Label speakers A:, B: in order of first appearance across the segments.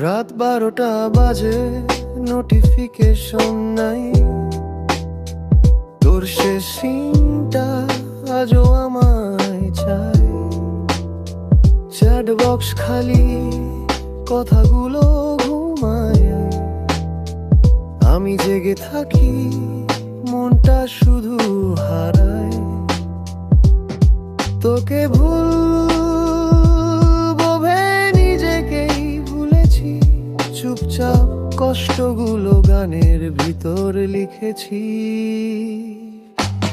A: রাত 12টা বাজে, নোটিফিকেশন নাই। তোর শেষ সিনটা আজও আমায় চাই। চ্যাট বক্স খালি, কথাগুলো ঘুমায়। আমি জেগে থাকি, মনটা শুধু হারায়। তোকে ভুলবো ভেবে নিজেকেই ভুলেছি। চুপচাপ কষ্টগুলো গানের ভিতর লিখেছি।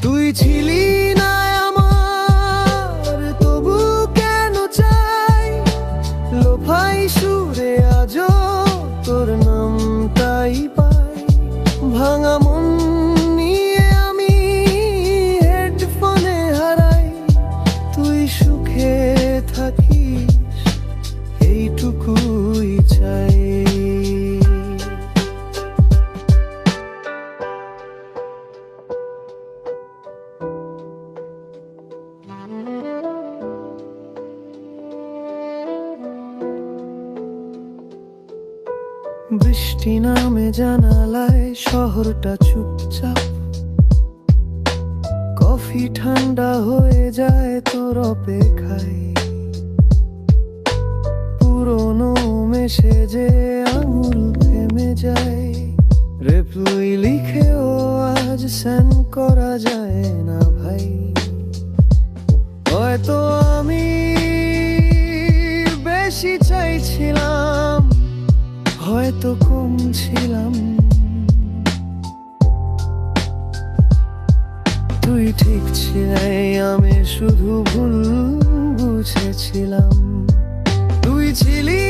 A: তুই ছিলি না আমার, তবু কেন চাই লোফাই সুরে আজও তোর নামটাই পাই। ভাঙা মন নিয়ে আমি হেডফোনে হারাই। তুই সুখে থাকিস, এইটুকুই চাই। বৃষ্টি নামে জানালায়, শহরটা চুপচাপ। কফি ঠান্ডা হয়ে যায় তোর অপেক্ষায়। পুরনো মেসেজে আঙুল থেমে যায়। রিপ্লাই লিখেও আজ সেন্ড করা যায় না ভাই। হয়তো আমি বেশি চাইছিলাম, হয়তো কম ছিলাম। তুই ঠিক ছিলি, আমি শুধু ভুল বুঝেছিলাম। তুই ছিলি